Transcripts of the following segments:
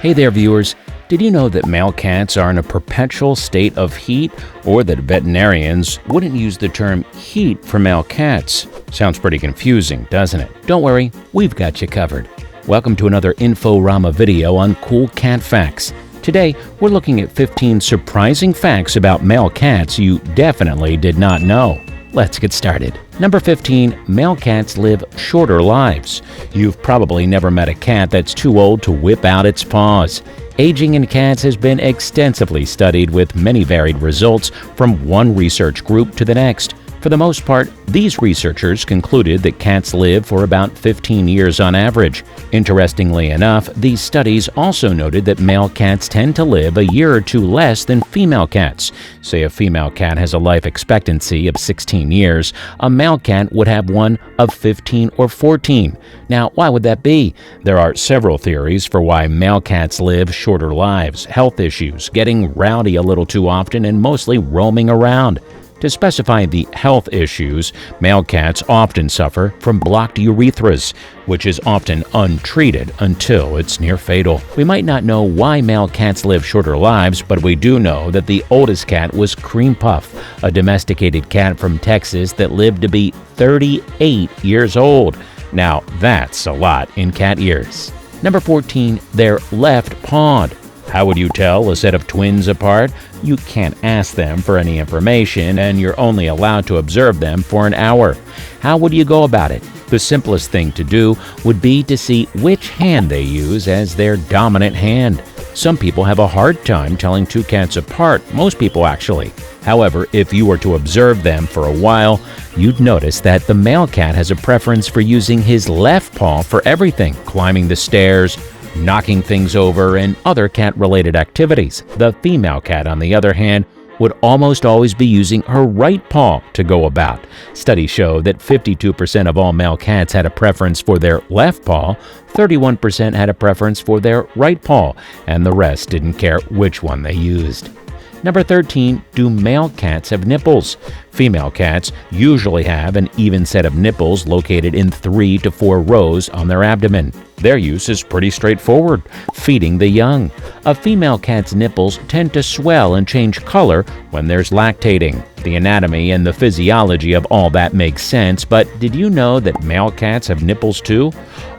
Hey there, viewers. Did you know that male cats are in a perpetual state of heat, or that veterinarians wouldn't use the term heat for male cats? Sounds pretty confusing, doesn't it? Don't worry, we've got you covered. Welcome to another INFORAMA video on cool cat facts. Today, we're looking at 15 surprising facts about male cats you definitely did not know. Let's get started. Number 15. Male cats live shorter lives. You've probably never met a cat that's too old to whip out its paws. Aging in cats has been extensively studied with many varied results from one research group to the next. For the most part, these researchers concluded that cats live for about 15 years on average. Interestingly enough, these studies also noted that male cats tend to live a year or two less than female cats. Say a female cat has a life expectancy of 16 years, a male cat would have one of 15 or 14. Now, why would that be? There are several theories for why male cats live shorter lives: health issues, getting rowdy a little too often, and mostly roaming around. To specify the health issues, male cats often suffer from blocked urethras, which is often untreated until it's near fatal. We might not know why male cats live shorter lives, but we do know that the oldest cat was Cream Puff, a domesticated cat from Texas that lived to be 38 years old. Now, that's a lot in cat years. Number 14. They're left-pawed. How would you tell a set of twins apart? You can't ask them for any information, and you're only allowed to observe them for an hour. How would you go about it? The simplest thing to do would be to see which hand they use as their dominant hand. Some people have a hard time telling two cats apart, most people actually. However, if you were to observe them for a while, you'd notice that the male cat has a preference for using his left paw for everything: climbing the stairs, knocking things over, and other cat-related activities. The female cat, on the other hand, would almost always be using her right paw to go about. Studies show that 52% of all male cats had a preference for their left paw, 31% had a preference for their right paw, and the rest didn't care which one they used. Number 13. Do male cats have nipples? Female cats usually have an even set of nipples located in 3 to 4 rows on their abdomen. Their use is pretty straightforward: feeding the young. A female cat's nipples tend to swell and change color when there's lactating. The anatomy and the physiology of all that makes sense, but did you know that male cats have nipples too?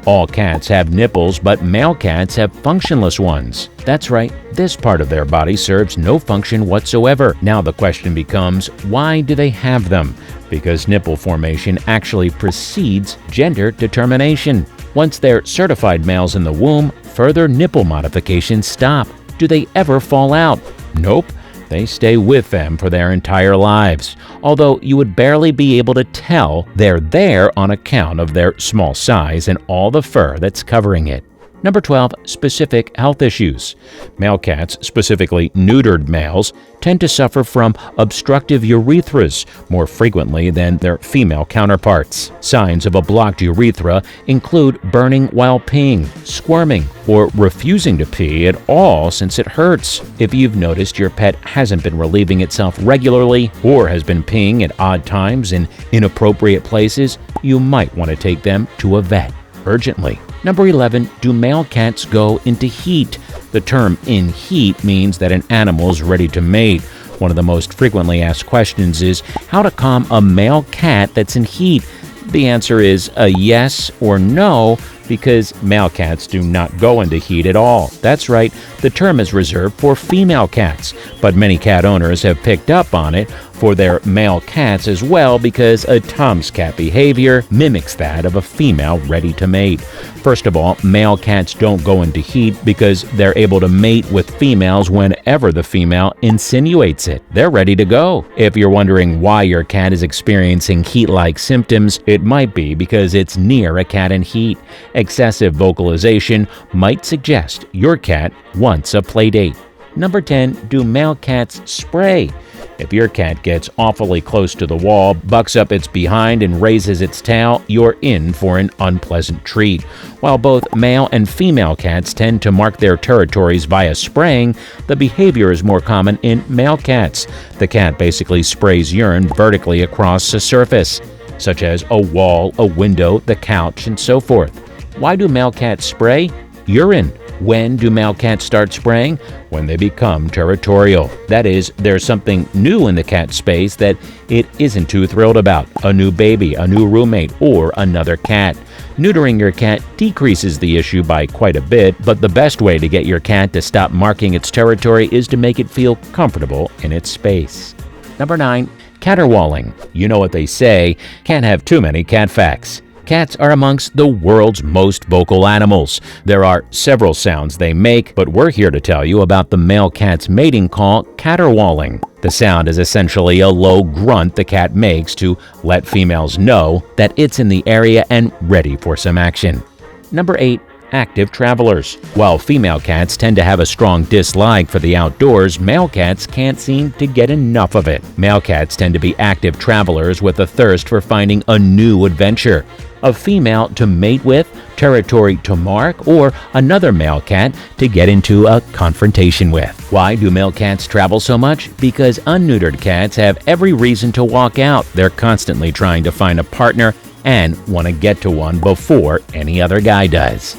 All cats have nipples, but male cats have functionless ones. That's right, this part of their body serves no function whatsoever. Now the question becomes, why do they have them? Because nipple formation actually precedes gender determination. Once they're certified males in the womb, further nipple modifications stop. Do they ever fall out? Nope. They stay with them for their entire lives, although you would barely be able to tell they're there on account of their small size and all the fur that's covering it. Number 12. Specific health issues. Male cats, specifically neutered males, tend to suffer from obstructive urethras more frequently than their female counterparts. Signs of a blocked urethra include burning while peeing, squirming, or refusing to pee at all since it hurts. If you've noticed your pet hasn't been relieving itself regularly or has been peeing at odd times in inappropriate places, you might want to take them to a vet urgently. Number 11. Do male cats go into heat? The term "in heat" means that an animal's ready to mate. One of the most frequently asked questions is how to calm a male cat that's in heat. The answer is a yes or no, because male cats do not go into heat at all. That's right, the term is reserved for female cats, but many cat owners have picked up on it for their male cats as well, because a tomcat behavior mimics that of a female ready to mate. First of all, male cats don't go into heat because they're able to mate with females whenever the female insinuates it. They're ready to go. If you're wondering why your cat is experiencing heat-like symptoms, it might be because it's near a cat in heat. Excessive vocalization might suggest your cat wants a playdate. Number 10. Do male cats spray? If your cat gets awfully close to the wall, bucks up its behind, and raises its tail, you're in for an unpleasant treat. While both male and female cats tend to mark their territories via spraying, the behavior is more common in male cats. The cat basically sprays urine vertically across a surface, such as a wall, a window, the couch, and so forth. Why do male cats spray? Urine. When do male cats start spraying? When they become territorial. That is, there's something new in the cat space that it isn't too thrilled about. A new baby, a new roommate, or another cat. Neutering your cat decreases the issue by quite a bit, but the best way to get your cat to stop marking its territory is to make it feel comfortable in its space. Number 9. Caterwauling. You know what they say, can't have too many cat facts. Cats are amongst the world's most vocal animals. There are several sounds they make, but we're here to tell you about the male cat's mating call, caterwauling. The sound is essentially a low grunt the cat makes to let females know that it's in the area and ready for some action. Number 8. Active travelers. While female cats tend to have a strong dislike for the outdoors, male cats can't seem to get enough of it. Male cats tend to be active travelers with a thirst for finding a new adventure. A female to mate with, territory to mark, or another male cat to get into a confrontation with. Why do male cats travel so much? Because unneutered cats have every reason to walk out. They're constantly trying to find a partner and want to get to one before any other guy does.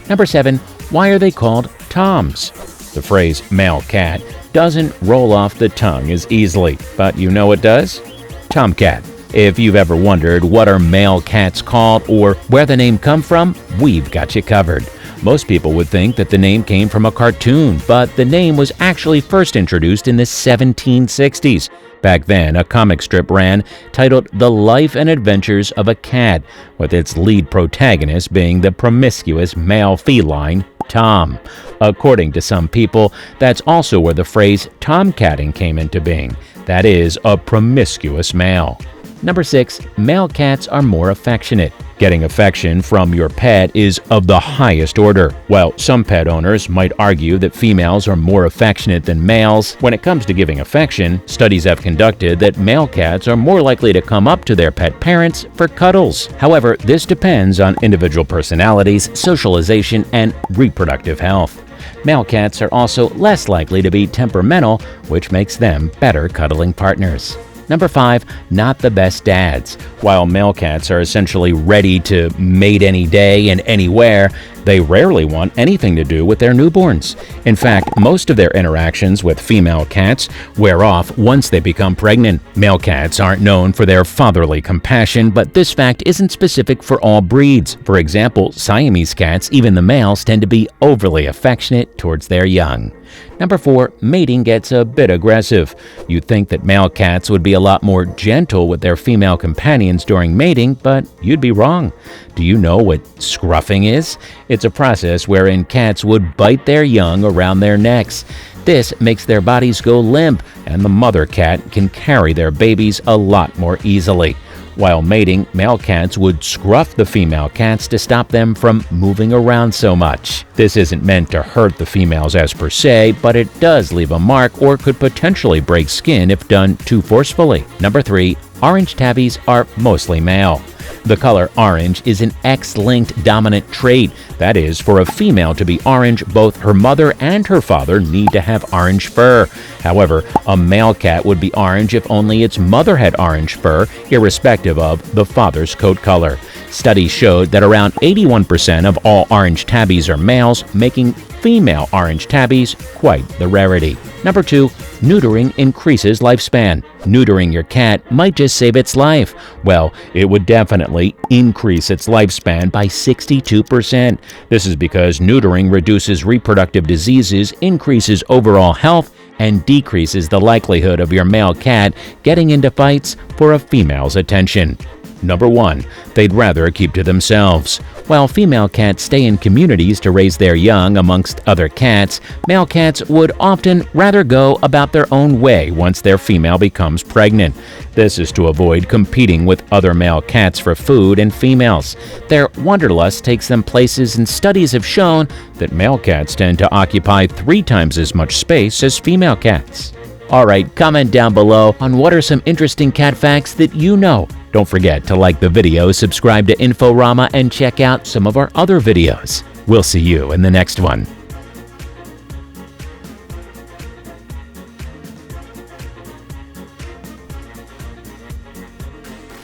Number 7. Why are they called toms? The phrase male cat doesn't roll off the tongue as easily, but you know what does? Tomcat. If you've ever wondered what are male cats called or where the name come from, we've got you covered. Most people would think that the name came from a cartoon, but the name was actually first introduced in the 1760s. Back then, a comic strip ran titled The Life and Adventures of a Cat, with its lead protagonist being the promiscuous male feline, Tom. According to some people, that's also where the phrase tomcatting came into being. That is, a promiscuous male. Number 6. Male cats are more affectionate. Getting affection from your pet is of the highest order. While some pet owners might argue that females are more affectionate than males, when it comes to giving affection, studies have conducted that male cats are more likely to come up to their pet parents for cuddles. However, this depends on individual personalities, socialization, and reproductive health. Male cats are also less likely to be temperamental, which makes them better cuddling partners. Number 5. Not the best dads. While male cats are essentially ready to mate any day and anywhere, they rarely want anything to do with their newborns. In fact, most of their interactions with female cats wear off once they become pregnant. Male cats aren't known for their fatherly compassion, but this fact isn't specific for all breeds. For example, Siamese cats, even the males, tend to be overly affectionate towards their young. Number 4. Mating gets a bit aggressive. You'd think that male cats would be a lot more gentle with their female companions during mating, but you'd be wrong. Do you know what scruffing is? It's a process wherein cats would bite their young around their necks. This makes their bodies go limp, and the mother cat can carry their babies a lot more easily. While mating, male cats would scruff the female cats to stop them from moving around so much. This isn't meant to hurt the females as per se, but it does leave a mark or could potentially break skin if done too forcefully. Number 3. Orange tabbies are mostly male. The color orange is an X-linked dominant trait. That is, for a female to be orange, both her mother and her father need to have orange fur. However, a male cat would be orange if only its mother had orange fur, irrespective of the father's coat color. Studies showed that around 81% of all orange tabbies are males, making female orange tabbies quite the rarity. Number 2. Neutering increases lifespan. Neutering your cat might just save its life. Well, it would definitely increase its lifespan by 62%. This is because neutering reduces reproductive diseases, increases overall health, and decreases the likelihood of your male cat getting into fights for a female's attention. Number 1. They'd rather keep to themselves. While female cats stay in communities to raise their young amongst other cats, male cats would often rather go about their own way once their female becomes pregnant. This is to avoid competing with other male cats for food and females. Their wanderlust takes them places, and studies have shown that male cats tend to occupy 3 times as much space as female cats. Alright, comment down below on what are some interesting cat facts that you know. Don't forget to like the video, subscribe to INFORAMA, and check out some of our other videos. We'll see you in the next one.